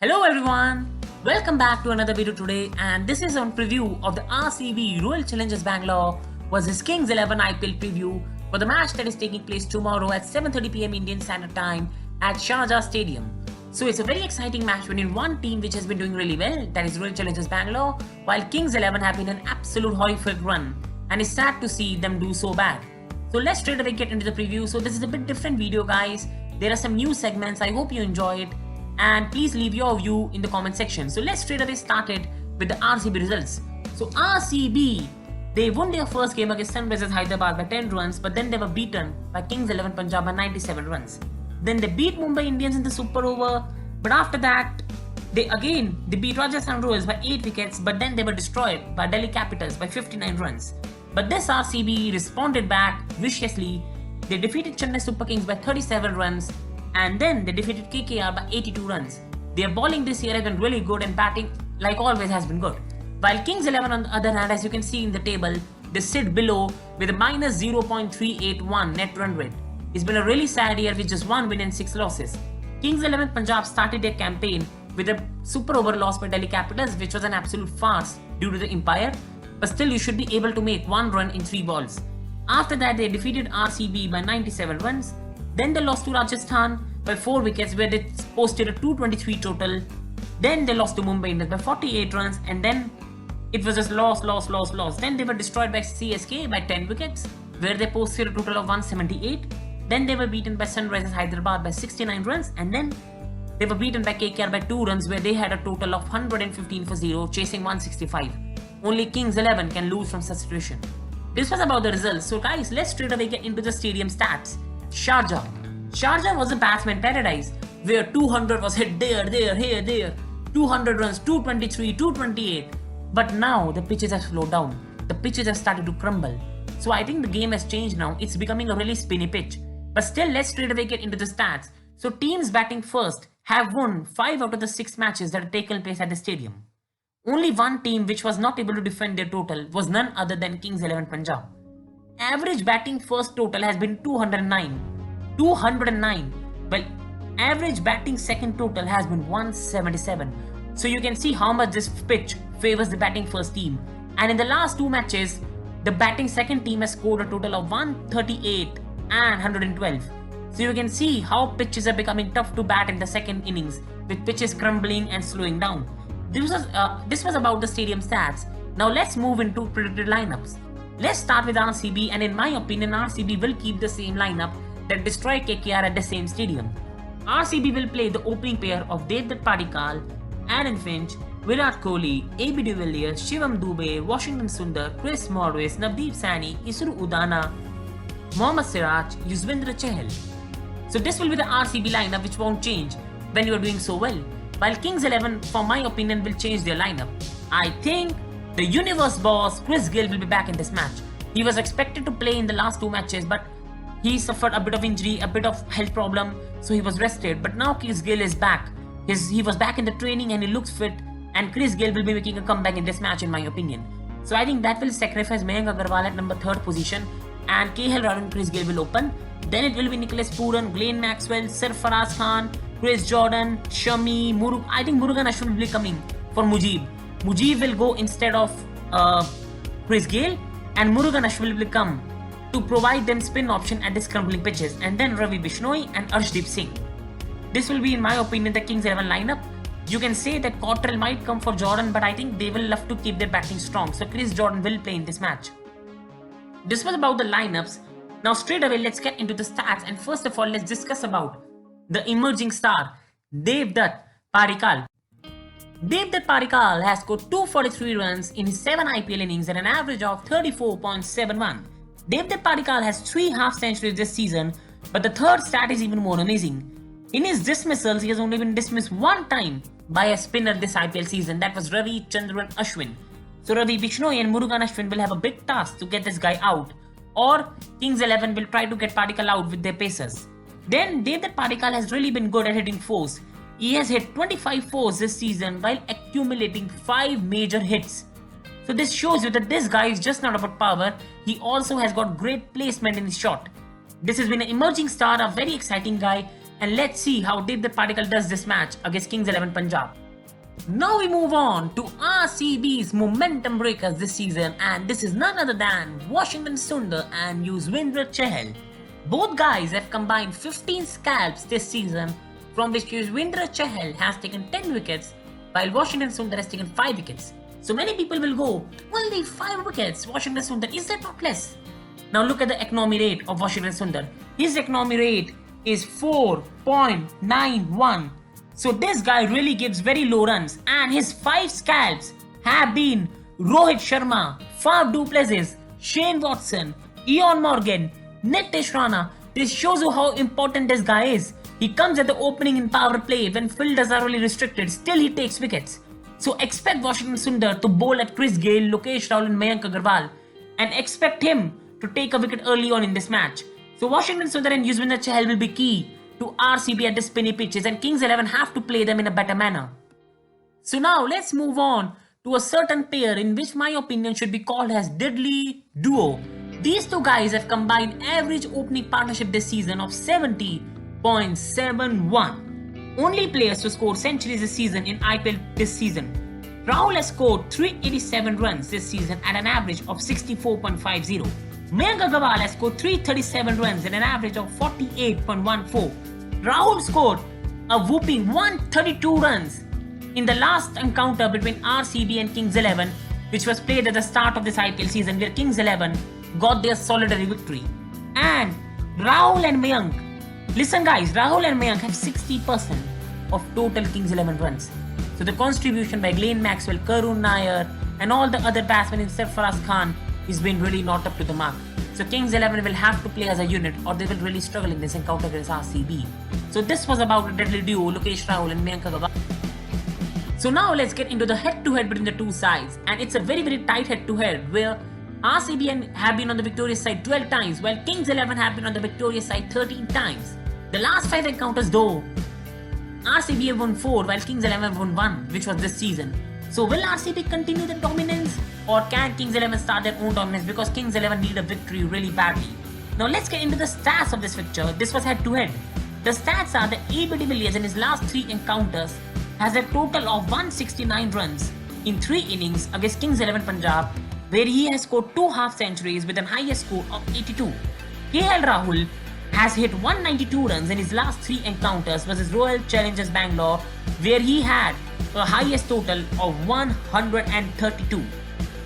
Hello everyone, welcome back to another video today, and this is on preview of the RCB Royal Challengers Bangalore vs Kings 11 IPL preview for the match that is taking place tomorrow at 7:30 PM Indian Standard Time at Sharjah Stadium. So it's a very exciting match between one team which has been doing really well, that is Royal Challengers Bangalore, while Kings 11 have been an absolute horrific run, and it's sad to see them do so bad. So let's straight away get into the preview. So this is a bit different video, guys. There are some new segments. I hope you enjoy it. And please leave your view in the comment section. So let's straight away start it with the RCB results. So RCB, they won their first game against Sunrisers Hyderabad by 10 runs, but then they were beaten by Kings 11 Punjab by 97 runs. Then they beat Mumbai Indians in the super over, but after that, they beat Rajasthan Royals by 8 wickets, but then they were destroyed by Delhi Capitals by 59 runs. But this RCB responded back viciously. They defeated Chennai Super Kings by 37 runs, and then they defeated KKR by 82 runs. Their bowling this year has been really good, and batting, like always, has been good. While Kings 11 on the other hand, as you can see in the table, they sit below with a minus 0.381 net run rate. It's been a really sad year with just 1 win and 6 losses. Kings 11 Punjab started their campaign with a super over loss by Delhi Capitals, which was an absolute farce due to the umpire, but still you should be able to make 1 run in 3 balls. After that, they defeated RCB by 97 runs. Then they lost to Rajasthan by 4 wickets, where they posted a 223 total. Then they lost to Mumbai Indians by 48 runs, and then it was just loss. Then they were destroyed by CSK by 10 wickets, where they posted a total of 178. Then they were beaten by Sunrisers Hyderabad by 69 runs, and then they were beaten by KKR by 2 runs, where they had a total of 115 for 0, chasing 165. Only Kings 11 can lose from such situation. This was about the results. So guys, let's straight away get into the stadium stats. Sharjah. Sharjah was a batsman paradise, where 200 was hit there, here, there. 200 runs, 223, 228. But now the pitches have slowed down. The pitches have started to crumble. So I think the game has changed now. It's becoming a really spinny pitch. But still, let's straight away get into the stats. So teams batting first have won 5 out of the 6 matches that have taken place at the stadium. Only one team which was not able to defend their total was none other than Kings 11 Punjab. Average batting first total has been 209. 209. Well, average batting second total has been 177. So you can see how much this pitch favors the batting first team. And in the last 2 matches, the batting second team has scored a total of 138 and 112. So you can see how pitches are becoming tough to bat in the second innings, with pitches crumbling and slowing down. This was about the stadium stats. Now let's move into predicted lineups. Let's start with RCB, and in my opinion, RCB will keep the same lineup that destroyed KKR at the same stadium. RCB will play the opening pair of Devdutt Padikkal, Aaron Finch, Virat Kohli, AB de Villiers, Shivam Dube, Washington Sundar, Chris Morris, Navdeep Saini, Isuru Udana, Mohammad Siraj, Yuzvendra Chahal. So this will be the RCB lineup, which won't change when you are doing so well. While Kings 11, for my opinion, will change their lineup. I think the universe boss Chris Gayle will be back in this match. He was expected to play in the last 2 matches, but he suffered a bit of injury, a bit of health problem, so he was rested. But now Chris Gayle is back. He was back in the training and he looks fit, and Chris Gayle will be making a comeback in this match, in my opinion. So I think that will sacrifice Mayank Agarwal at number 3rd position, and KL Rahul and Chris Gayle will open. Then it will be Nicholas Pooran, Glenn Maxwell, Sarfaraz Khan, Chris Jordan, Shami, Murugan. I think Murugan Ashwin will be coming for Mujib. Mujib will go instead of Chris Gayle, and Murugan Ashwin will come to provide them spin option at these crumbling pitches, and then Ravi Bishnoi and Arshdeep Singh. This will be, in my opinion, the Kings 11 lineup. You can say that Cottrell might come for Jordan, but I think they will love to keep their batting strong, so Chris Jordan will play in this match. This was about the lineups. Now straight away, let's get into the stats, and first of all, let's discuss about the emerging star, Devdutt Padikkal. Devdutt Padikkal has scored 243 runs in his 7 IPL innings at an average of 34.71. Devdutt Padikkal has 3 half centuries this season, but the 3rd stat is even more amazing. In his dismissals, he has only been dismissed 1 time by a spinner this IPL season. That was Ravi Chandran Ashwin. So Ravi Bishnoi and Murugan Ashwin will have a big task to get this guy out, or Kings 11 will try to get Padikkal out with their pacers. Then Devdutt Padikkal has really been good at hitting 4s. He has hit 25 4s this season while accumulating 5 major hits. So this shows you that this guy is just not about power, he also has got great placement in his shot. This has been an emerging star, a very exciting guy, and let's see how Deep the Particle does this match against Kings 11 Punjab. Now we move on to RCB's momentum breakers this season, and this is none other than Washington Sundar and Yuzvendra Chahal. Both guys have combined 15 scalps this season, from which Yuzvendra Chahal has taken 10 wickets while Washington Sundar has taken 5 wickets. So many people will go, only 5 wickets, Washington Sundar, is that not less? Now look at the economy rate of Washington Sundar. His economy rate is 4.91. So this guy really gives very low runs, and his 5 scalps have been Rohit Sharma, Faf du Plessis, Shane Watson, Ian Morgan, Nitish Rana. This shows you how important this guy is. He comes at the opening in power play when fielders are really restricted, still he takes wickets. So expect Washington Sundar to bowl at Chris Gayle, Lokesh Rahul and Mayank Agarwal, and expect him to take a wicket early on in this match. So Washington Sundar and Yuzvendra Chahal will be key to RCB at the spinny pitches, and Kings 11 have to play them in a better manner. So now let's move on to a certain pair in which my opinion should be called as deadly duo. These two guys have combined average opening partnership this season of 70.71. Only players to score centuries this season in IPL this season. Rahul has scored 387 runs this season at an average of 64.50. Mayank Agarwal has scored 337 runs at an average of 48.14. Rahul scored a whooping 132 runs in the last encounter between RCB and Kings 11, which was played at the start of this IPL season, where Kings 11 got their solitary victory. And Rahul and Mayank, listen guys, Rahul and Mayank have 60% of total Kings 11 runs. So the contribution by Glenn Maxwell, Karun Nair and all the other batsmen except Faraz Khan is been really not up to the mark. So Kings 11 will have to play as a unit, or they will really struggle in this encounter against RCB. So this was about a deadly duo, Lokesh Rahul and Mayank Agarwal. So now let's get into the head-to-head between the two sides, and it's a very tight head-to-head where RCB have been on the victorious side 12 times, while Kings 11 have been on the victorious side 13 times. The last 5 encounters though, RCB have won 4 while Kings 11 have won 1, which was this season. So will RCB continue the dominance, or can Kings 11 start their own dominance, because Kings 11 need a victory really badly? Now let's get into the stats of this fixture. This was head to head. The stats are that AB de Villiers in his last 3 encounters has a total of 169 runs in 3 innings against Kings 11 Punjab, where he has scored 2 half centuries with an highest score of 82. KL Rahul has hit 192 runs in his last 3 encounters versus Royal Challengers Bangalore, where he had a highest total of 132.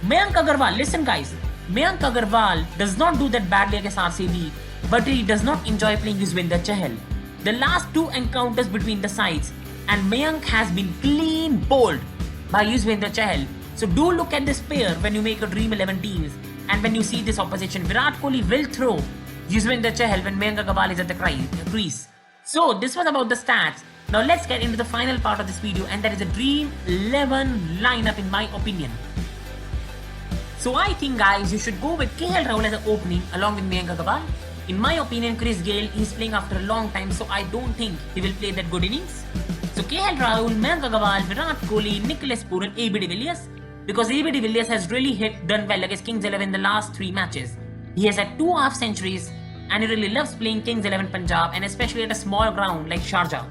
Mayank Agarwal, listen guys, Mayank Agarwal does not do that badly against RCB, but he does not enjoy playing Yuzvendra Chahal. The last 2 encounters between the sides, and Mayank has been clean bowled by Yuzvendra Chahal. So do look at this pair when you make a Dream 11 teams, and when you see this opposition. Virat Kohli will throw Yuzvendra Chahal when Mayank Agarwal is at the crease. So this was about the stats. Now let's get into the final part of this video, and that is a Dream 11 lineup in my opinion. So I think guys, you should go with KL Rahul as an opening along with Mayank Agarwal. In my opinion, Chris Gayle is playing after a long time, so I don't think he will play that good innings. So KL Rahul, Mayank Agarwal, Virat Kohli, Nicholas Pooran, AB de Villiers, because AB de Villiers has really done well against Kings 11 in the last 3 matches. He has had 2 half centuries, and he really loves playing Kings 11 Punjab, and especially at a small ground like Sharjah.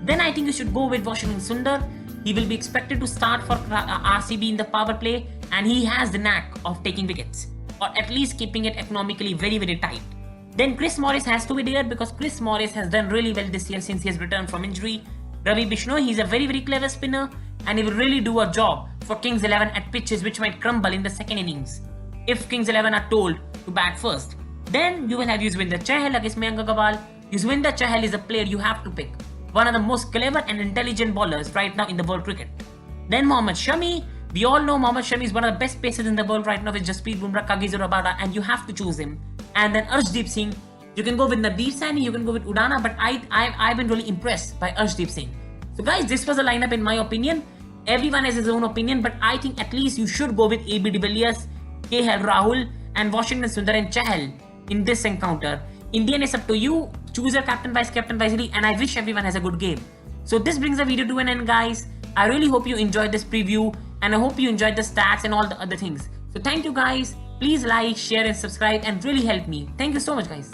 Then I think you should go with Washington Sundar. He will be expected to start for RCB in the power play, and he has the knack of taking wickets, or at least keeping it economically very tight. Then Chris Morris has to be there, because Chris Morris has done really well this year since he has returned from injury. Ravi Bishnoi, he's a very clever spinner, and he will really do a job for Kings 11 at pitches which might crumble in the second innings if Kings 11 are told to bat first. Then you will have Yuzvendra Chahal against Mayank Agarwal. Yuzvendra Chahal is a player you have to pick, one of the most clever and intelligent bowlers right now in the world cricket. Then Mohammad Shami. We all know Mohammad Shami is one of the best pacers in the world right now with Jasprit Bumrah, Kagiso Rabada, and you have to choose him. And then Arshdeep Singh. You can go with Nadeem Saini, you can go with Udana, but I've been really impressed by Arshdeep Singh. So guys, this was a lineup in my opinion. Everyone has his own opinion, but I think at least you should go with AB de Villiers, KL Rahul, and Washington Sundar and Chahal in this encounter. Indian, is up to you. Choose your captain, vice captain wisely, and I wish everyone has a good game. So this brings the video to an end, guys. I really hope you enjoyed this preview, and I hope you enjoyed the stats and all the other things. So thank you guys. Please like, share and subscribe and really help me. Thank you so much guys.